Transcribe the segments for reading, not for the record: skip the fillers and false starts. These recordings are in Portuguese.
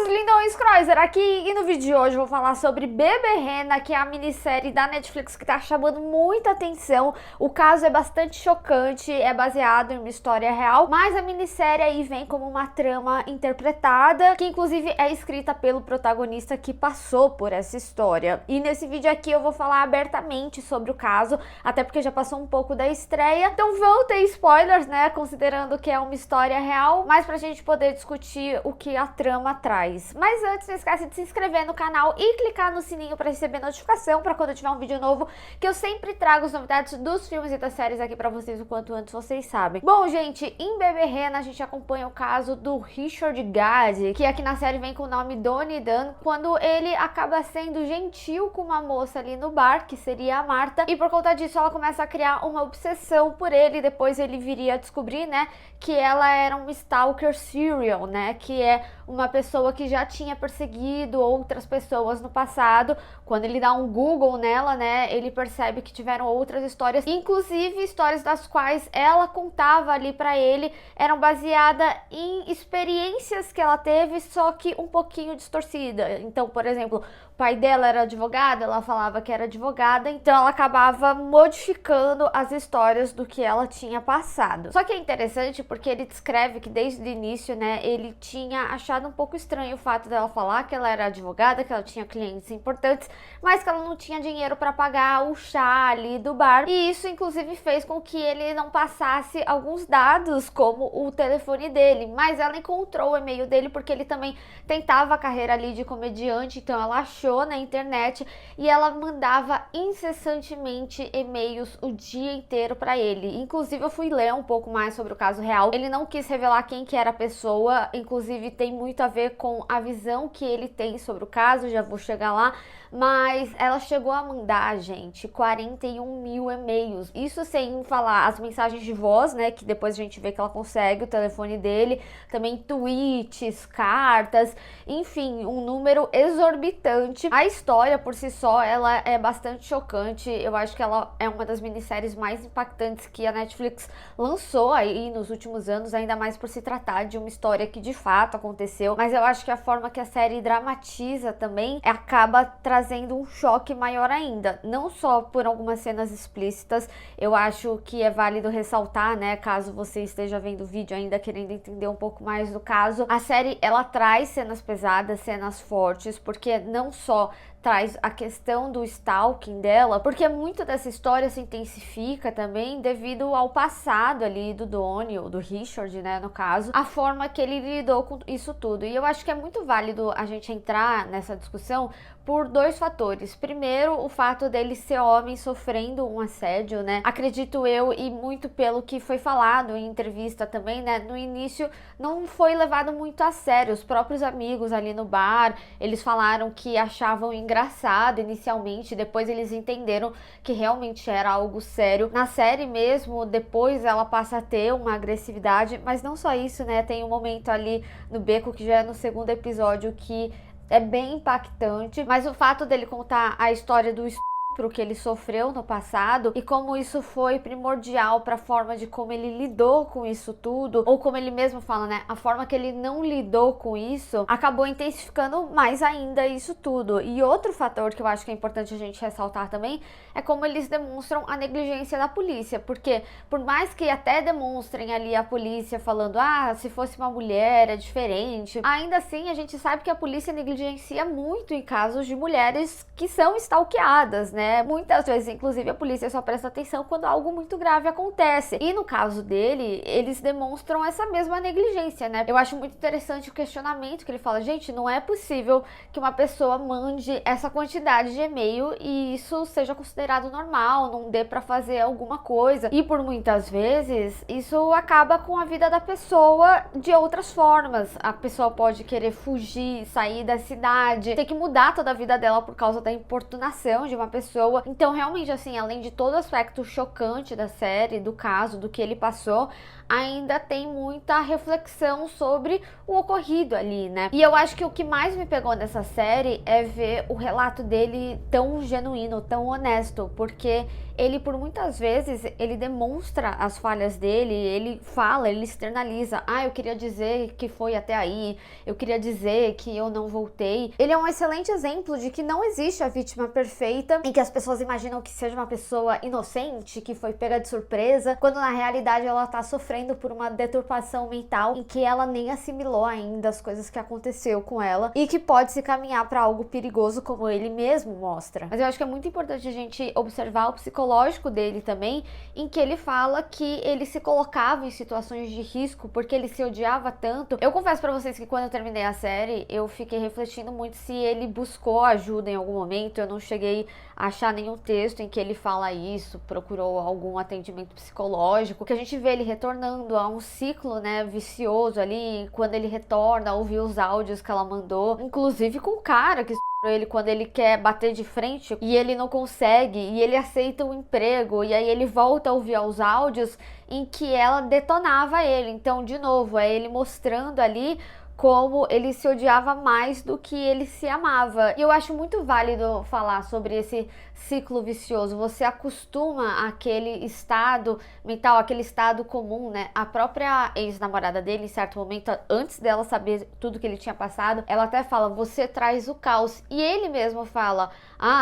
maravilhosos lindões, Kreuzer aqui, e no vídeo de hoje eu vou falar sobre Beberrena, que é a minissérie da Netflix que tá chamando muita atenção. O caso é bastante chocante, é baseado em uma história real, mas a minissérie aí vem como uma trama interpretada, que inclusive é escrita pelo protagonista que passou por essa história. E nesse vídeo aqui eu vou falar abertamente sobre o caso, até porque já passou um pouco da estreia, então vão ter spoilers, né, considerando que é uma história real, mas pra gente poder discutir o que a trama traz. Mas antes, não esquece de se inscrever no canal e clicar no sininho para receber notificação para quando eu tiver um vídeo novo, que eu sempre trago as novidades dos filmes e das séries aqui para vocês o quanto antes vocês sabem. Bom, gente, em Beberrena a gente acompanha o caso do Richard Gade, que aqui na série vem com o nome Donnie Dunn, quando ele acaba sendo gentil com uma moça ali no bar, que seria a Marta, e por conta disso ela começa a criar uma obsessão por ele. Depois ele viria a descobrir, né, que ela era um stalker serial, né, que é uma pessoa que já tinha perseguido outras pessoas no passado. Quando ele dá um Google nela, né, ele percebe que tiveram outras histórias, inclusive histórias das quais ela contava ali pra ele, eram baseadas em experiências que ela teve, só que um pouquinho distorcida. Então, por exemplo, o pai dela era advogado, ela falava que era advogada, então ela acabava modificando as histórias do que ela tinha passado. Só que é interessante porque ele descreve que desde o início, né, ele tinha achado um pouco estranho o fato dela falar que ela era advogada, que ela tinha clientes importantes, mas que ela não tinha dinheiro para pagar o chá ali do bar. E isso inclusive fez com que ele não passasse alguns dados, como o telefone dele, mas ela encontrou o e-mail dele porque ele também tentava a carreira ali de comediante, então ela achou na internet e ela mandava incessantemente e-mails o dia inteiro para ele. Inclusive eu fui ler um pouco mais sobre o caso real. Ele não quis revelar quem que era a pessoa, inclusive tem muito a ver com a visão que ele tem sobre o caso, já vou chegar lá, mas ela chegou a mandar, gente, 41 mil e-mails, isso sem falar as mensagens de voz, né, que depois a gente vê que ela consegue o telefone dele, também tweets, cartas, enfim, um número exorbitante. A história por si só, ela é bastante chocante. Eu acho que ela é uma das minisséries mais impactantes que a Netflix lançou aí nos últimos anos, ainda mais por se tratar de uma história que de fato aconteceu, mas eu acho que a forma que a série dramatiza também acaba trazendo um choque maior ainda, não só por algumas cenas explícitas. Eu acho que é válido ressaltar, né, caso você esteja vendo o vídeo ainda querendo entender um pouco mais do caso, a série ela traz cenas pesadas, cenas fortes, porque não só traz a questão do stalking dela, porque muito dessa história se intensifica também devido ao passado ali do Donnie, ou do Richard, né, no caso, a forma que ele lidou com isso tudo. E eu acho que é muito válido a gente entrar nessa discussão por dois fatores. Primeiro, o fato dele ser homem sofrendo um assédio, né? Acredito eu, e muito pelo que foi falado em entrevista também, né? No início não foi levado muito a sério. Os próprios amigos ali no bar, eles falaram que achavam engraçado inicialmente, depois eles entenderam que realmente era algo sério. Na série mesmo, depois ela passa a ter uma agressividade, mas não só isso, né? Tem um momento ali no beco, que já é no segundo episódio, que é bem impactante, mas o fato dele contar a história do estupro que ele sofreu no passado e como isso foi primordial para a forma de como ele lidou com isso tudo, ou como ele mesmo fala, né, a forma que ele não lidou com isso, acabou intensificando mais ainda isso tudo. E outro fator que eu acho que é importante a gente ressaltar também é como eles demonstram a negligência da polícia, porque por mais que até demonstrem ali a polícia falando, ah, se fosse uma mulher é diferente, ainda assim a gente sabe que a polícia negligencia muito em casos de mulheres que são stalkeadas, né? Muitas vezes, inclusive, a polícia só presta atenção quando algo muito grave acontece. E no caso dele, eles demonstram essa mesma negligência, né? Eu acho muito interessante o questionamento que ele fala, gente, não é possível que uma pessoa mande essa quantidade de e-mail e isso seja considerado normal, não dê pra fazer alguma coisa. E por muitas vezes, isso acaba com a vida da pessoa de outras formas. A pessoa pode querer fugir, sair da cidade, ter que mudar toda a vida dela por causa da importunação de uma pessoa. Então, realmente, assim, além de todo o aspecto chocante da série, do caso, do que ele passou, ainda tem muita reflexão sobre o ocorrido ali, né? E eu acho que o que mais me pegou nessa série é ver o relato dele tão genuíno, tão honesto, porque ele por muitas vezes, ele demonstra as falhas dele, ele fala, ele externaliza, eu queria dizer que foi até aí, eu queria dizer que eu não voltei. Ele é um excelente exemplo de que não existe a vítima perfeita, em que as pessoas imaginam que seja uma pessoa inocente, que foi pega de surpresa, quando na realidade ela tá sofrendo por uma deturpação mental, em que ela nem assimilou ainda as coisas que aconteceu com ela, e que pode se caminhar para algo perigoso, como ele mesmo mostra. Mas eu acho que é muito importante a gente observar o psicológico dele também, em que ele fala que ele se colocava em situações de risco porque ele se odiava tanto. Eu confesso pra vocês que quando eu terminei a série, eu fiquei refletindo muito se ele buscou ajuda em algum momento. Eu não cheguei a achar nenhum texto em que ele fala isso, procurou algum atendimento psicológico, que a gente vê ele retornando a um ciclo, né, vicioso ali, quando ele retorna, ouvir os áudios que ela mandou, inclusive com o cara que ele quando ele quer bater de frente e ele não consegue, e ele aceita o emprego, e aí ele volta a ouvir os áudios em que ela detonava ele. Então, de novo, é ele mostrando ali como ele se odiava mais do que ele se amava. E eu acho muito válido falar sobre esse ciclo vicioso. Você acostuma àquele estado mental, aquele estado comum, né? A própria ex-namorada dele, em certo momento, antes dela saber tudo que ele tinha passado, ela até fala, você traz o caos. E ele mesmo fala,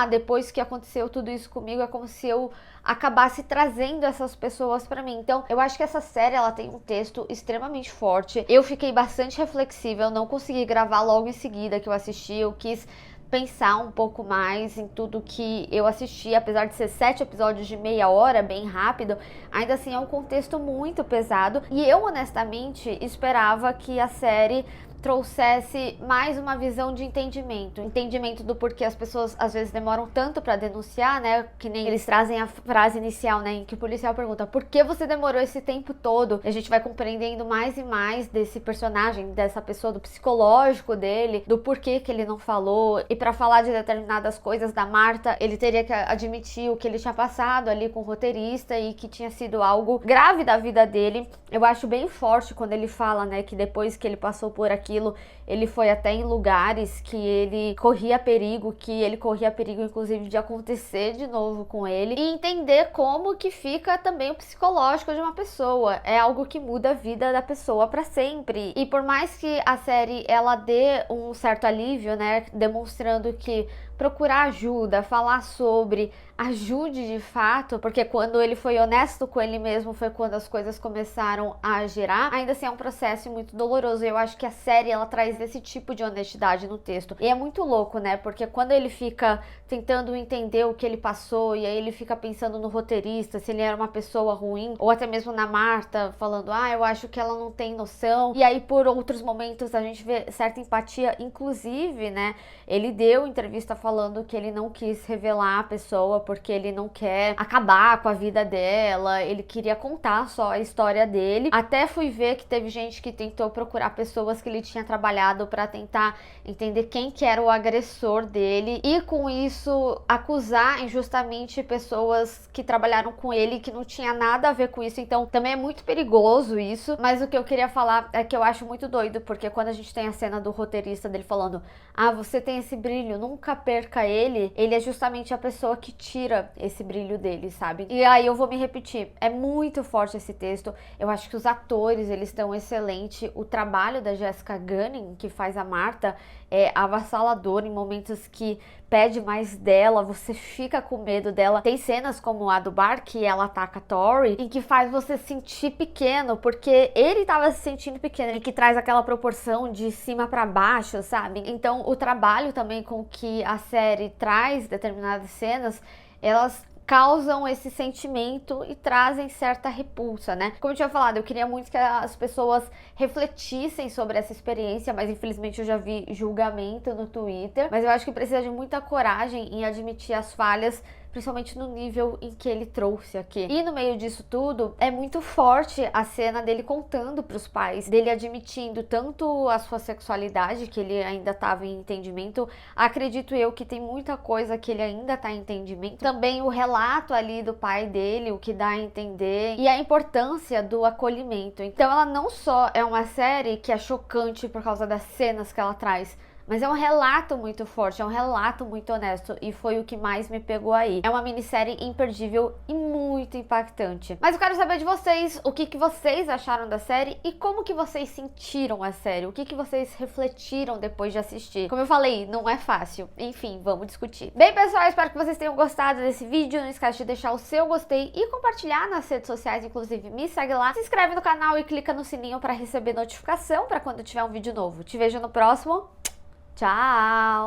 depois que aconteceu tudo isso comigo, é como se eu acabasse trazendo essas pessoas pra mim. Então, eu acho que essa série, ela tem um texto extremamente forte. Eu fiquei bastante reflexiva, eu não consegui gravar logo em seguida que eu assisti, eu quis pensar um pouco mais em tudo que eu assisti, apesar de ser 7 episódios de meia hora, bem rápido, ainda assim é um contexto muito pesado, e eu honestamente esperava que a série trouxesse mais uma visão de entendimento do porquê as pessoas às vezes demoram tanto pra denunciar, né, que nem eles trazem a frase inicial, né, em que o policial pergunta, por que você demorou esse tempo todo? E a gente vai compreendendo mais e mais desse personagem, dessa pessoa, do psicológico dele, do porquê que ele não falou, e pra falar de determinadas coisas da Marta, ele teria que admitir o que ele tinha passado ali com o roteirista e que tinha sido algo grave da vida dele. Eu acho bem forte quando ele fala, né, que depois que ele passou por aquilo, ele foi até em lugares que ele corria perigo, inclusive de acontecer de novo com ele, e entender como que fica também o psicológico de uma pessoa. É algo que muda a vida da pessoa para sempre. E por mais que a série ela dê um certo alívio, né, demonstrando que procurar ajuda, falar sobre, ajude de fato, porque quando ele foi honesto com ele mesmo foi quando as coisas começaram a girar, ainda assim é um processo muito doloroso. Eu acho que a série ela traz esse tipo de honestidade no texto, e é muito louco, né, porque quando ele fica tentando entender o que ele passou, e aí ele fica pensando no roteirista, se ele era uma pessoa ruim, ou até mesmo na Marta, falando, eu acho que ela não tem noção, e aí por outros momentos a gente vê certa empatia, inclusive, né, ele deu entrevista falando que ele não quis revelar a pessoa porque ele não quer acabar com a vida dela, ele queria contar só a história dele. Até fui ver que teve gente que tentou procurar pessoas que ele tinha trabalhado para tentar entender quem que era o agressor dele, e com isso acusar injustamente pessoas que trabalharam com ele que não tinha nada a ver com isso. Então também é muito perigoso isso, mas o que eu queria falar é que eu acho muito doido, porque quando a gente tem a cena do roteirista dele falando, você tem esse brilho, nunca perca ele é justamente a pessoa que tira esse brilho dele, sabe? E aí eu vou me repetir, é muito forte esse texto, eu acho que os atores, eles estão excelentes, o trabalho da Jessica Gunning, que faz a Marta, é avassalador em momentos que pede mais dela, você fica com medo dela. Tem cenas como a do bar, que ela ataca a Tori, em que faz você se sentir pequeno, porque ele tava se sentindo pequeno, e que traz aquela proporção de cima pra baixo, sabe? Então o trabalho também com que a série traz determinadas cenas, elas causam esse sentimento e trazem certa repulsa, né? Como eu tinha falado, eu queria muito que as pessoas refletissem sobre essa experiência, mas infelizmente eu já vi julgamento no Twitter. Mas eu acho que precisa de muita coragem em admitir as falhas, principalmente no nível em que ele trouxe aqui. E no meio disso tudo, é muito forte a cena dele contando pros pais, dele admitindo tanto a sua sexualidade, que ele ainda tava em entendimento, acredito eu que tem muita coisa que ele ainda tá em entendimento, também o relato ali do pai dele, o que dá a entender, e a importância do acolhimento. Então ela não só é uma série que é chocante por causa das cenas que ela traz, mas é um relato muito forte, é um relato muito honesto e foi o que mais me pegou aí. É uma minissérie imperdível e muito impactante. Mas eu quero saber de vocês, o que vocês acharam da série e como que vocês sentiram a série, o que vocês refletiram depois de assistir. Como eu falei, não é fácil. Enfim, vamos discutir. Bem, pessoal, espero que vocês tenham gostado desse vídeo. Não esquece de deixar o seu gostei e compartilhar nas redes sociais, inclusive me segue lá. Se inscreve no canal e clica no sininho para receber notificação para quando tiver um vídeo novo. Te vejo no próximo. Tchau!